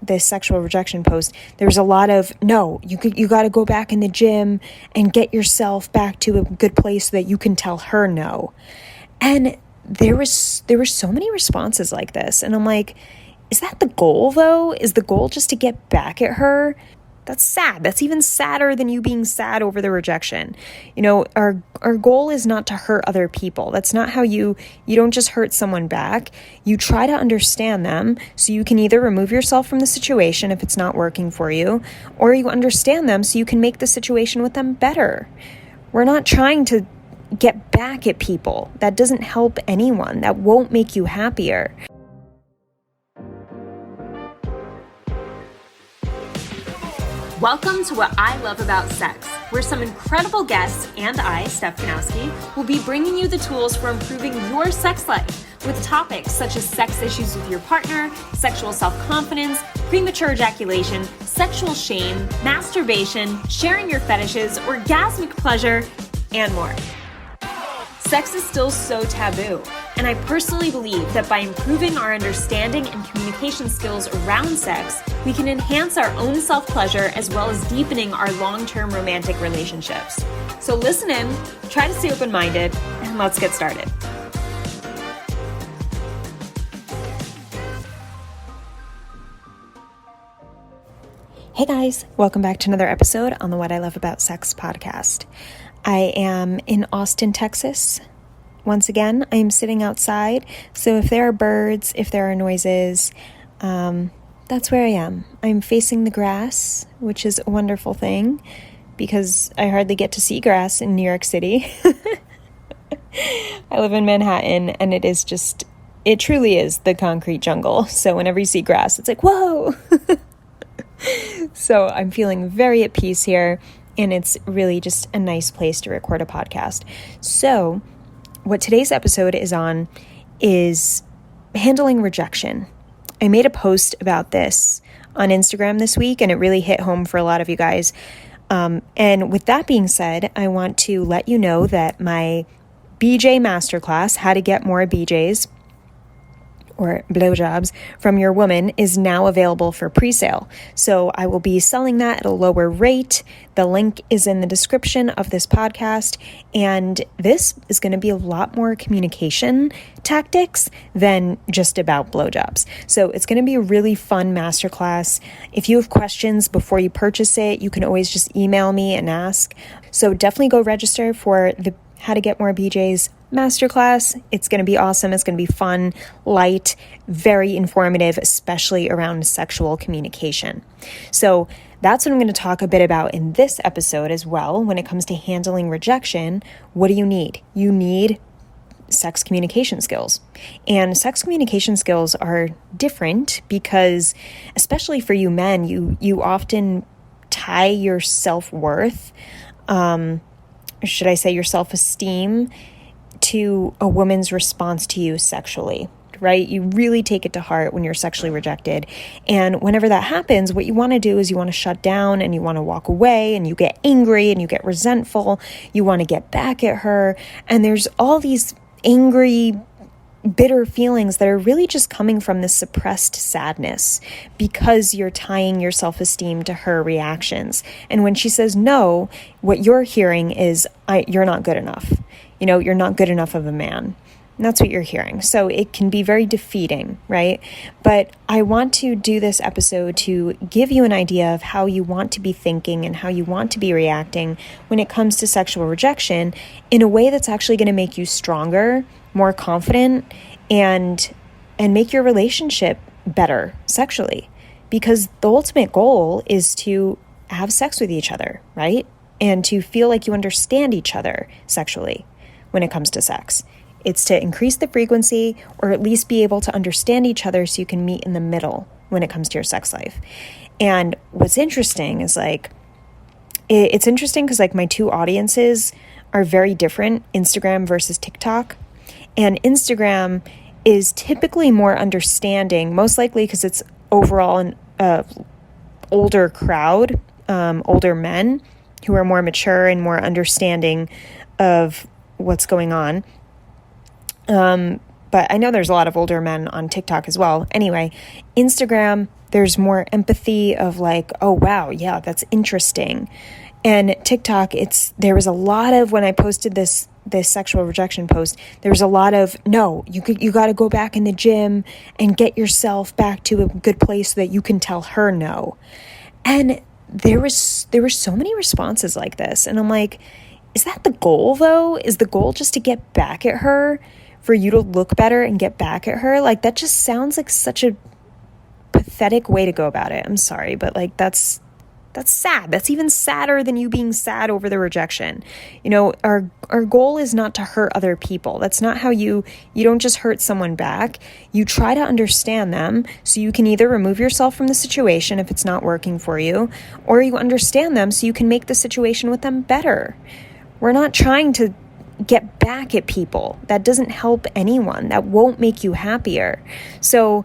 this sexual rejection post, there was a lot of, no, you got to go back in the gym and get yourself back to a good place so that you can tell her no. And there were so many responses like this. And I'm like, is that the goal though? Is the goal just to get back at her? That's sad. That's even sadder than you being sad over the rejection. Our goal is not to hurt other people. That's not how you don't just hurt someone back. You try to understand them so you can either remove yourself from the situation if it's not working for you, or you understand them so you can make the situation with them better. We're not trying to get back at people. That doesn't help anyone. That won't make you happier. Welcome to What I Love About Sex, where some incredible guests and I, Steph Kanowski, will be bringing you the tools for improving your sex life with topics such as sex issues with your partner, sexual self-confidence, premature ejaculation, sexual shame, masturbation, sharing your fetishes, orgasmic pleasure, and more. Sex is still so taboo, and I personally believe that by improving our understanding and communication skills around sex, we can enhance our own self-pleasure as well as deepening our long-term romantic relationships. So listen in, try to stay open-minded, and let's get started. Hey guys, welcome back to another episode on the What I Love About Sex podcast. I am in Austin, Texas. Once again, I am sitting outside, so if there are birds, if there are noises, that's where I am. I'm facing the grass, which is a wonderful thing because I hardly get to see grass in New York City. I live in Manhattan, and it truly is the concrete jungle. So whenever you see grass, it's like, whoa! So I'm feeling very at peace here. And it's really just a nice place to record a podcast. So what today's episode is on is handling rejection. I made a post about this on Instagram this week, and it really hit home for a lot of you guys. And with that being said, I want to let you know that my BJ Masterclass, How to Get More BJs, or blowjobs from your woman, is now available for pre-sale. So I will be selling that at a lower rate. The link is in the description of this podcast. And this is going to be a lot more communication tactics than just about blowjobs. So it's going to be a really fun masterclass. If you have questions before you purchase it, you can always just email me and ask. So definitely go register for the How to Get More BJs Masterclass. It's going to be awesome. It's going to be fun, light, very informative, especially around sexual communication. So that's what I'm going to talk a bit about in this episode as well. When it comes to handling rejection, what do you need? You need sex communication skills. And sex communication skills are different because, especially for you men, you often tie your self-worth, should I say your self-esteem, to a woman's response to you sexually, right? You really take it to heart when you're sexually rejected. And whenever that happens, what you want to do is you want to shut down and you want to walk away and you get angry and you get resentful. You want to get back at her. And there's all these angry, bitter feelings that are really just coming from this suppressed sadness because you're tying your self-esteem to her reactions. And when she says no, what you're hearing is, you're not good enough. You're not good enough of a man. And that's what you're hearing. So it can be very defeating, right? But I want to do this episode to give you an idea of how you want to be thinking and how you want to be reacting when it comes to sexual rejection in a way that's actually going to make you stronger, more confident, and make your relationship better sexually. Because the ultimate goal is to have sex with each other, right? And to feel like you understand each other sexually when it comes to sex. It's to increase the frequency or at least be able to understand each other so you can meet in the middle when it comes to your sex life. And what's interesting is it's interesting because my two audiences are very different, Instagram versus TikTok. And Instagram is typically more understanding, most likely because it's overall an older crowd, older men who are more mature and more understanding of what's going on. But I know there's a lot of older men on TikTok as well. Anyway, Instagram, There's more empathy of like, oh, wow, yeah, that's interesting. And TikTok, there was a lot of, when I posted this sexual rejection post, there was a lot of, no, you got to go back in the gym and get yourself back to a good place so that you can tell her no. And there were so many responses like this. And I'm like, is that the goal though? Is the goal just to get back at her, for you to look better and get back at her? Like, that just sounds like such a pathetic way to go about it. I'm sorry, but like, that's sad. That's even sadder than you being sad over the rejection. You know, our goal is not to hurt other people. That's not how you don't just hurt someone back. You try to understand them so you can either remove yourself from the situation if it's not working for you, or you understand them so you can make the situation with them better. We're not trying to get back at people. That doesn't help anyone. That won't make you happier. So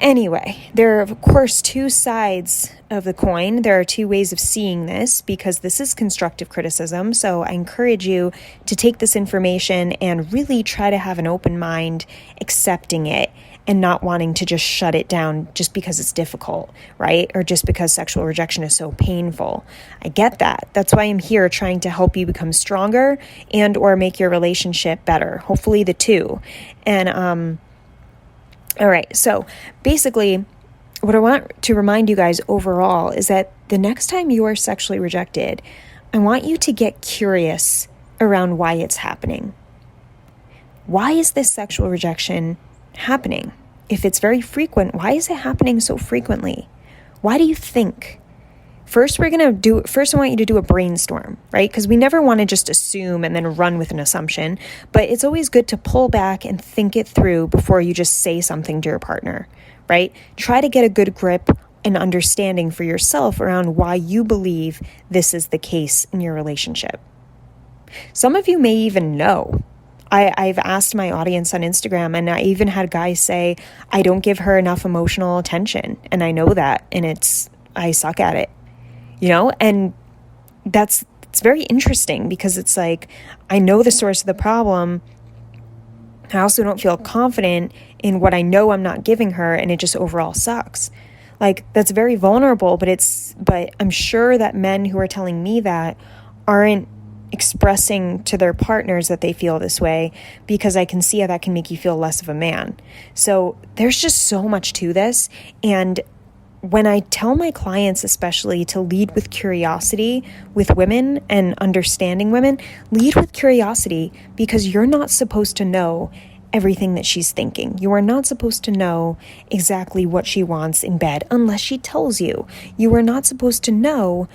anyway, there are, of course, two sides of the coin. There are two ways of seeing this, because this is constructive criticism. So I encourage you to take this information and really try to have an open mind, accepting it and not wanting to just shut it down just because it's difficult, right? Or just because sexual rejection is so painful. I get that. That's why I'm here, trying to help you become stronger and or make your relationship better. Hopefully the two. And all right, so basically, what I want to remind you guys overall is that the next time you are sexually rejected, I want you to get curious around why it's happening. Why is this sexual rejection happening? If it's very frequent, why is it happening so frequently? Why do you think? First, I want you to do a brainstorm, right? Because we never want to just assume and then run with an assumption, but it's always good to pull back and think it through before you just say something to your partner, right? Try to get a good grip and understanding for yourself around why you believe this is the case in your relationship. Some of you may even know. I've asked my audience on Instagram, and I even had guys say, I don't give her enough emotional attention, and I know that, and I suck at it. You know, and it's very interesting, because it's like, I know the source of the problem. I also don't feel confident in what I know I'm not giving her, and it just overall sucks. Like, that's very vulnerable, but I'm sure that men who are telling me that aren't expressing to their partners that they feel this way, because I can see how that can make you feel less of a man. So there's just so much to this. And when I tell my clients, especially, to lead with curiosity with women and understanding women, lead with curiosity, because you're not supposed to know everything that she's thinking. You are not supposed to know exactly what she wants in bed unless she tells you. You are not supposed to know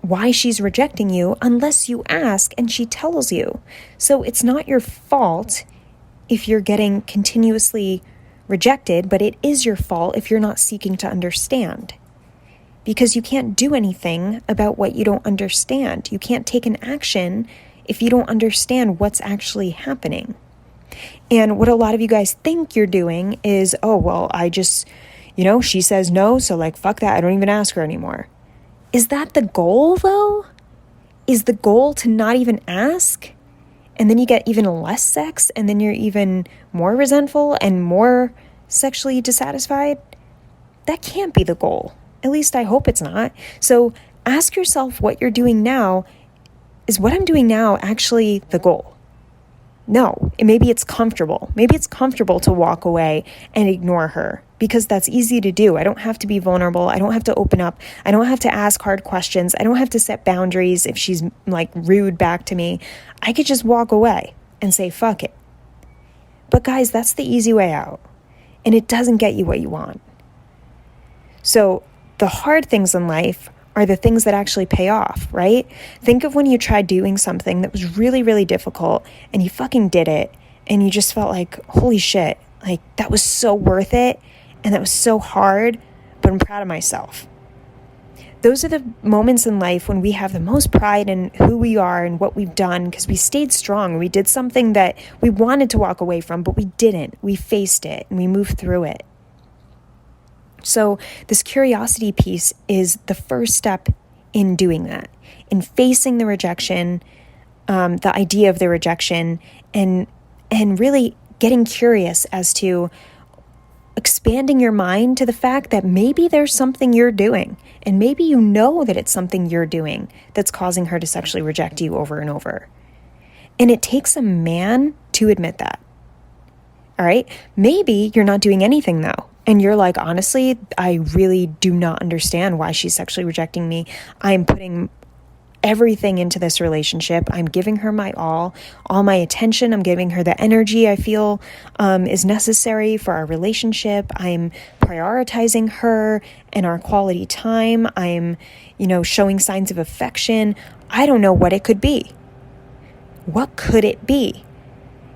why she's rejecting you unless you ask and she tells you. So it's not your fault if you're getting continuously rejected, but it is your fault if you're not seeking to understand, because you can't do anything about what you don't understand. You can't take an action if you don't understand what's actually happening. And what a lot of you guys think you're doing is, oh, well, I just, she says no, so like, fuck that, I don't even ask her anymore. Is that the goal though? Is the goal to not even ask? And then you get even less sex, and then you're even more resentful and more sexually dissatisfied? That can't be the goal. At least I hope it's not. So ask yourself what you're doing now. Is what I'm doing now actually the goal? No, maybe it's comfortable. Maybe it's comfortable to walk away and ignore her, because that's easy to do. I don't have to be vulnerable. I don't have to open up. I don't have to ask hard questions. I don't have to set boundaries if she's like rude back to me. I could just walk away and say, fuck it. But guys, that's the easy way out. And it doesn't get you what you want. So the hard things in life are the things that actually pay off, right? Think of when you tried doing something that was really, really difficult and you fucking did it, and you just felt like, holy shit, like that was so worth it and that was so hard, but I'm proud of myself. Those are the moments in life when we have the most pride in who we are and what we've done, because we stayed strong. We did something that we wanted to walk away from, but we didn't. We faced it and we moved through it. So this curiosity piece is the first step in doing that, in facing the rejection, the idea of the rejection, and really getting curious as to expanding your mind to the fact that maybe there's something you're doing, and maybe you know that it's something you're doing that's causing her to sexually reject you over and over. And it takes a man to admit that. All right? Maybe you're not doing anything though. And you're like, honestly, I really do not understand why she's sexually rejecting me. I'm putting everything into this relationship. I'm giving her my all my attention. I'm giving her the energy I feel is necessary for our relationship. I'm prioritizing her and our quality time. I'm, showing signs of affection. I don't know what it could be. What could it be?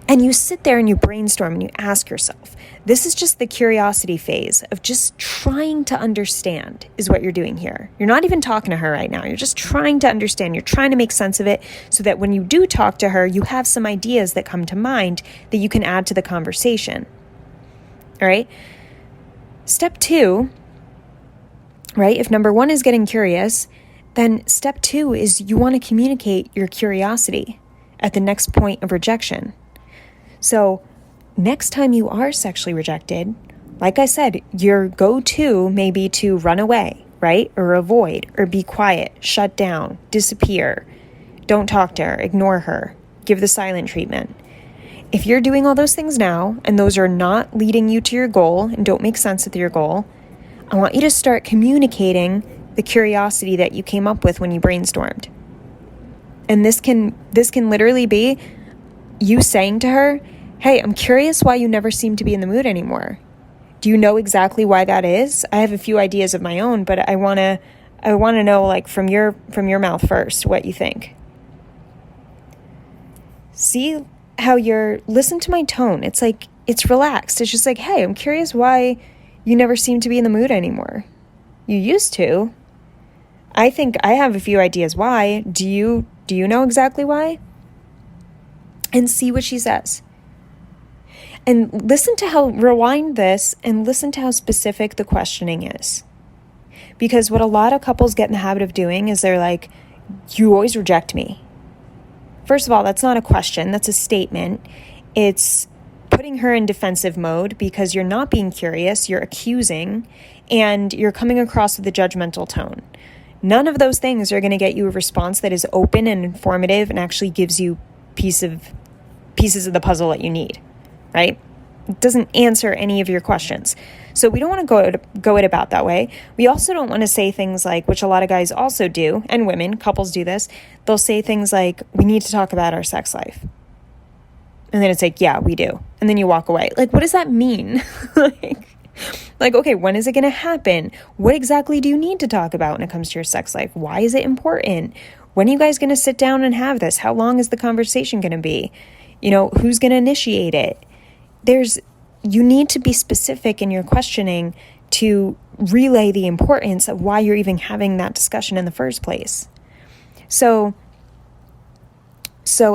And you sit there and you brainstorm and you ask yourself, this is just the curiosity phase of just trying to understand is what you're doing here. You're not even talking to her right now. You're just trying to understand. You're trying to make sense of it so that when you do talk to her, you have some ideas that come to mind that you can add to the conversation. All right. Step 2, right? If number 1 is getting curious, then step 2 is you want to communicate your curiosity at the next point of rejection. So next time you are sexually rejected, like I said, your go-to may be to run away, right? Or avoid, or be quiet, shut down, disappear. Don't talk to her, ignore her, give the silent treatment. If you're doing all those things now, and those are not leading you to your goal and don't make sense with your goal, I want you to start communicating the curiosity that you came up with when you brainstormed. And this can literally be you saying to her, hey, I'm curious why you never seem to be in the mood anymore. Do you know exactly why that is? I have a few ideas of my own, but I want to know, like, from your mouth first what you think. See how listen to my tone. It's like, it's relaxed. It's just like, hey, I'm curious why you never seem to be in the mood anymore. You used to. I think I have a few ideas why. Do you know exactly why? And see what she says. And rewind this and listen to how specific the questioning is. Because what a lot of couples get in the habit of doing is they're like, you always reject me. First of all, that's not a question, that's a statement. It's putting her in defensive mode because you're not being curious, you're accusing, and you're coming across with a judgmental tone. None of those things are going to get you a response that is open and informative and actually gives you pieces of the puzzle that you need, right? It doesn't answer any of your questions. So we don't want to go it about that way. We also don't want to say things like, which a lot of guys also do, and women, couples do this. They'll say things like, we need to talk about our sex life. And then it's like, yeah, we do. And then you walk away. Like, what does that mean? Like, okay, when is it going to happen? What exactly do you need to talk about when it comes to your sex life? Why is it important? When are you guys going to sit down and have this? How long is the conversation going to be? Who's going to initiate it? You need to be specific in your questioning to relay the importance of why you're even having that discussion in the first place. So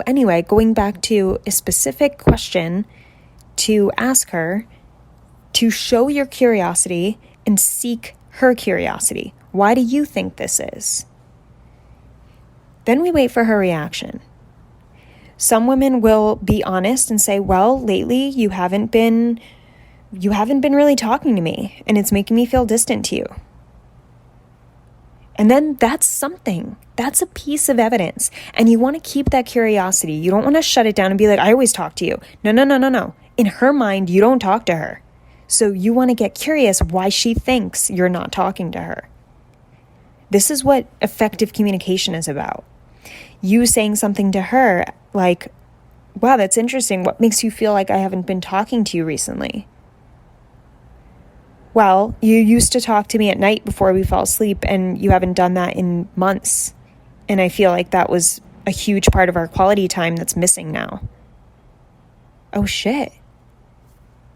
anyway, going back to a specific question to ask her to show your curiosity and seek her curiosity. Why do you think this is? Then we wait for her reaction. Some women will be honest and say, well, lately you haven't been really talking to me and it's making me feel distant to you. And then that's something. That's a piece of evidence. And you want to keep that curiosity. You don't want to shut it down and be like, I always talk to you. No. In her mind, you don't talk to her. So you want to get curious why she thinks you're not talking to her. This is what effective communication is about. You saying something to her like, wow, that's interesting. What makes you feel like I haven't been talking to you recently? Well, you used to talk to me at night before we fell asleep and you haven't done that in months. And I feel like that was a huge part of our quality time that's missing now. Oh shit.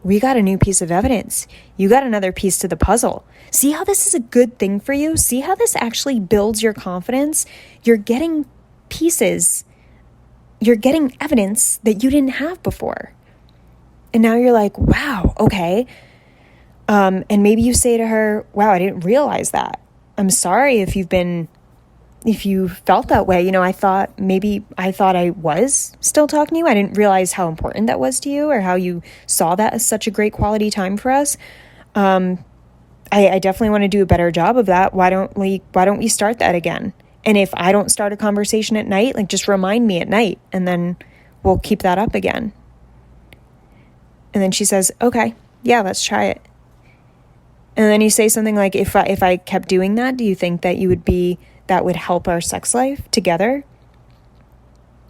We got a new piece of evidence. You got another piece to the puzzle. See how this is a good thing for you? See how this actually builds your confidence? You're getting pieces. You're getting evidence that you didn't have before. And now you're like, wow, okay. And maybe you say to her, wow, I didn't realize that. I'm sorry if you've been if you felt that way. I thought I was still talking to you. I didn't realize how important that was to you, or how you saw that as such a great quality time for us. I definitely want to do a better job of that. Why don't we start that again? And if I don't start a conversation at night, like, just remind me at night, and then we'll keep that up again. And then she says, okay, yeah, let's try it. And then you say something like, if I kept doing that, do you think that that would help our sex life together?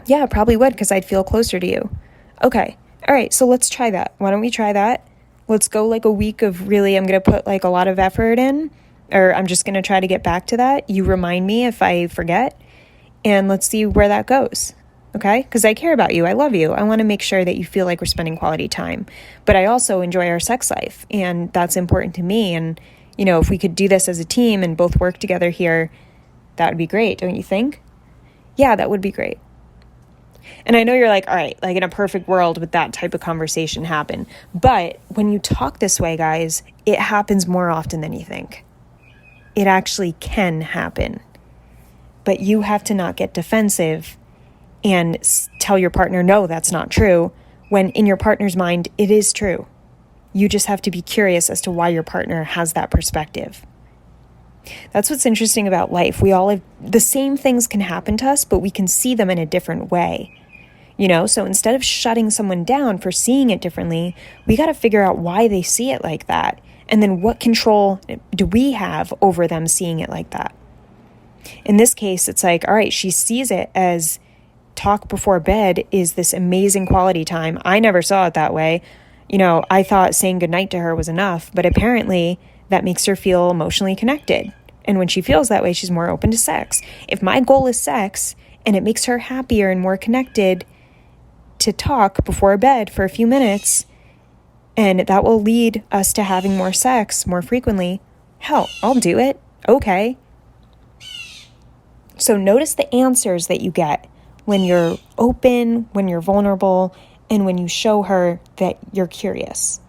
Yeah, probably would, because I'd feel closer to you. Okay. All right. So let's try that. Why don't we try that? Let's go like a week of really, I'm going to put like a lot of effort in, or I'm just going to try to get back to that. You remind me if I forget, and let's see where that goes. Okay? Because I care about you. I love you. I want to make sure that you feel like we're spending quality time. But I also enjoy our sex life, and that's important to me. And, if we could do this as a team and both work together here, that would be great, don't you think? Yeah, that would be great. And I know you're like, all right, like, in a perfect world would that type of conversation happen? But when you talk this way, guys, it happens more often than you think. It actually can happen. But you have to not get defensive and tell your partner, no, that's not true, when in your partner's mind, it is true. You just have to be curious as to why your partner has that perspective. That's what's interesting about life. We all have the same things can happen to us, but we can see them in a different way. So instead of shutting someone down for seeing it differently, we got to figure out why they see it like that. And then what control do we have over them seeing it like that? In this case, it's like, all right, she sees it as talk before bed is this amazing quality time. I never saw it that way. I thought saying goodnight to her was enough, but apparently that makes her feel emotionally connected. And when she feels that way, she's more open to sex. If my goal is sex and it makes her happier and more connected to talk before bed for a few minutes, and that will lead us to having more sex more frequently, hell, I'll do it. Okay. So notice the answers that you get when you're open, when you're vulnerable, and when you show her that you're curious.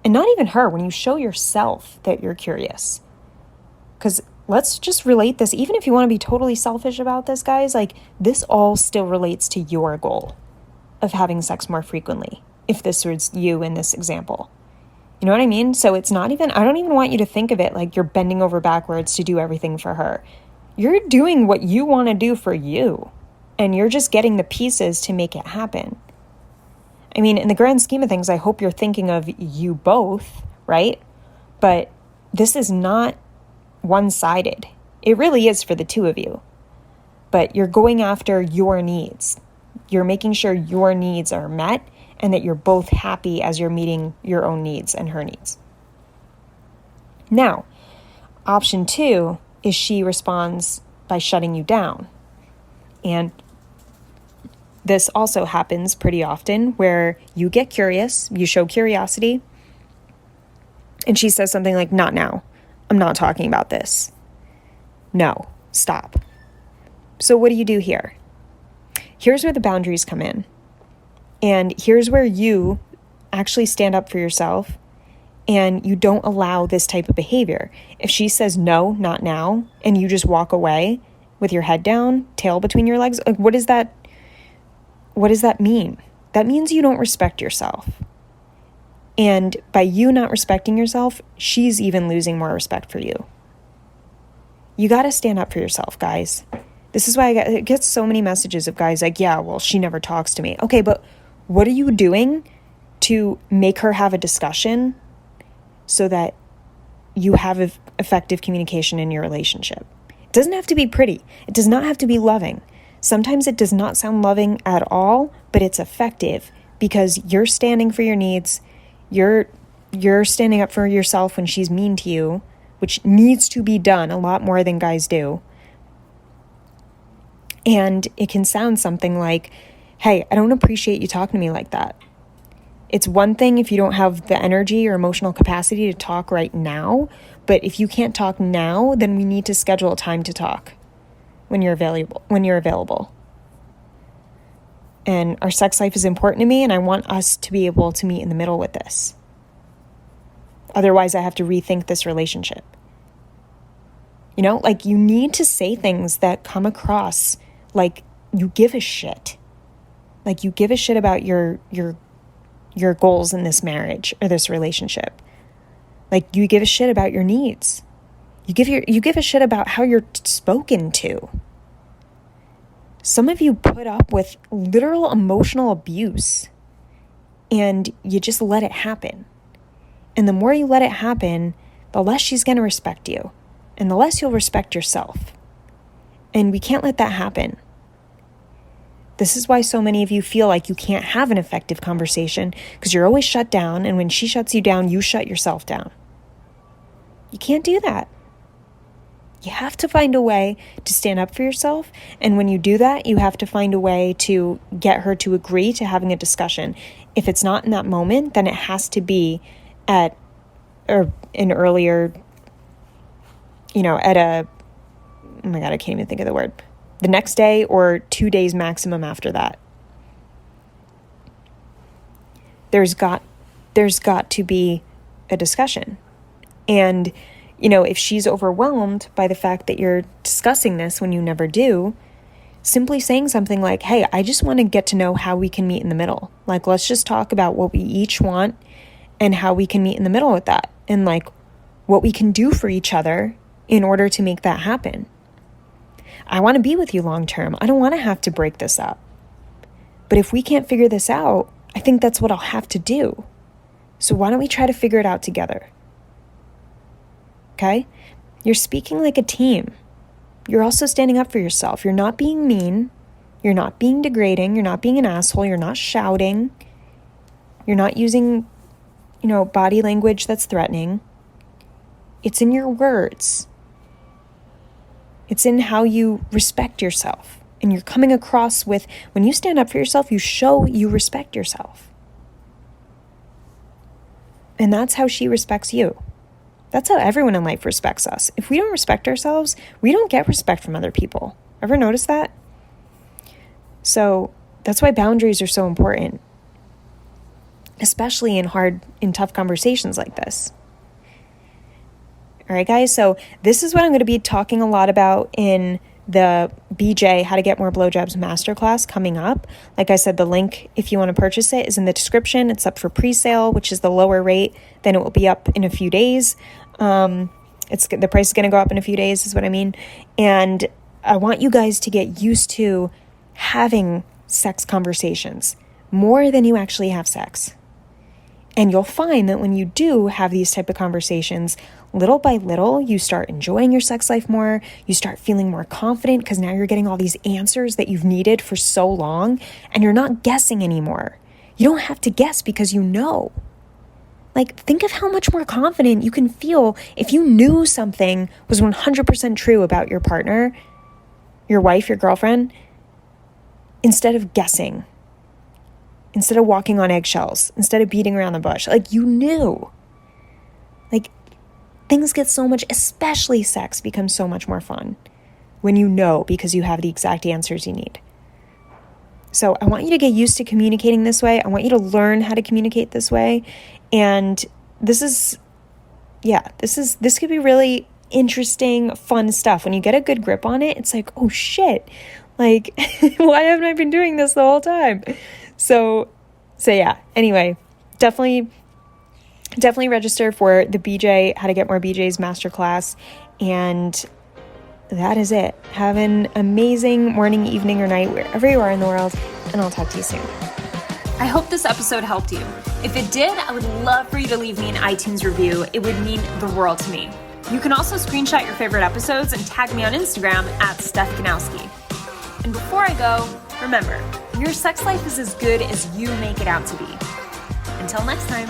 And not even her, when you show yourself that you're curious. Because let's just relate this, even if you want to be totally selfish about this, guys, like, this all still relates to your goal of having sex more frequently, if this was you in this example. You know what I mean? So it's not even, I don't even want you to think of it like you're bending over backwards to do everything for her. You're doing what you want to do for you, and you're just getting the pieces to make it happen. I mean, in the grand scheme of things, I hope you're thinking of you both, right? But this is not one-sided. It really is for the two of you. But you're going after your needs. You're making sure your needs are met and that you're both happy as you're meeting your own needs and her needs. Now, option 2 is she responds by shutting you down. And this also happens pretty often where you get curious, you show curiosity, and she says something like, not now. I'm not talking about this. No, stop. So what do you do here? Here's where the boundaries come in. And here's where you actually stand up for yourself and you don't allow this type of behavior. If she says no, not now, and you just walk away with your head down, tail between your legs, like, what does that mean? That means you don't respect yourself. And by you not respecting yourself, she's even losing more respect for you. You got to stand up for yourself, guys. This is why I get so many messages of guys like, yeah, well, she never talks to me. Okay, but what are you doing to make her have a discussion so that you have effective communication in your relationship? It doesn't have to be pretty. It does not have to be loving. Sometimes it does not sound loving at all, but it's effective because you're standing for your needs. You're standing up for yourself when she's mean to you, which needs to be done a lot more than guys do. And it can sound something like, hey, I don't appreciate you talking to me like that. It's one thing if you don't have the energy or emotional capacity to talk right now, but if you can't talk now, then we need to schedule a time to talk when you're available. And our sex life is important to me, and I want us to be able to meet in the middle with this. Otherwise, I have to rethink this relationship. Like you need to say things that come across like you give a shit. Like you give a shit about your goals in this marriage or this relationship. Like you give a shit about your needs. You give a shit about how you're spoken to. Some of you put up with literal emotional abuse and you just let it happen. And the more you let it happen, the less she's going to respect you and the less you'll respect yourself. And we can't let that happen. This is why so many of you feel like you can't have an effective conversation because you're always shut down. And when she shuts you down, you shut yourself down. You can't do that. You have to find a way to stand up for yourself. And when you do that, you have to find a way to get her to agree to having a discussion. If it's not in that moment, then it has to be at an earlier, at a, oh my God, I can't even think of the word. The next day or 2 days maximum after that. There's got to be a discussion. And if she's overwhelmed by the fact that you're discussing this when you never do, simply saying something like, hey, I just want to get to know how we can meet in the middle. Like, let's just talk about what we each want and how we can meet in the middle with that. And like what we can do for each other in order to make that happen. I want to be with you long term. I don't want to have to break this up. But if we can't figure this out, I think that's what I'll have to do. So why don't we try to figure it out together? Okay? You're speaking like a team. You're also standing up for yourself. You're not being mean. You're not being degrading. You're not being an asshole. You're not shouting. You're not using, body language that's threatening. It's in your words. It's in how you respect yourself. And you're coming across with, when you stand up for yourself, you show you respect yourself. And that's how she respects you. That's how everyone in life respects us. If we don't respect ourselves, we don't get respect from other people. Ever notice that? So that's why boundaries are so important, especially in tough conversations like this. All right, guys. So this is what I'm going to be talking a lot about in the BJ, How to Get More Blowjobs Masterclass coming up. Like I said, the link, if you want to purchase it, is in the description. It's up for pre-sale, which is the lower rate. Then it will be up in a few days. The price is going to go up in a few days is what I mean. And I want you guys to get used to having sex conversations more than you actually have sex. And you'll find that when you do have these type of conversations, little by little, you start enjoying your sex life more. You start feeling more confident because now you're getting all these answers that you've needed for so long, and you're not guessing anymore. You don't have to guess because you know. Like, think of how much more confident you can feel if you knew something was 100% true about your partner, your wife, your girlfriend, instead of guessing. Instead of walking on eggshells, instead of beating around the bush, like you knew. Like things get so much, especially sex becomes so much more fun when you know because you have the exact answers you need. So I want you to get used to communicating this way. I want you to learn how to communicate this way. And this could be really interesting, fun stuff. When you get a good grip on it, it's like, oh shit, like why haven't I been doing this the whole time? So yeah, anyway, definitely register for the BJ, How to Get More BJs Masterclass. And that is it. Have an amazing morning, evening, or night, wherever you are in the world. And I'll talk to you soon. I hope this episode helped you. If it did, I would love for you to leave me an iTunes review. It would mean the world to me. You can also screenshot your favorite episodes and tag me on Instagram @StephKanowski. And before I go, remember, your sex life is as good as you make it out to be. Until next time.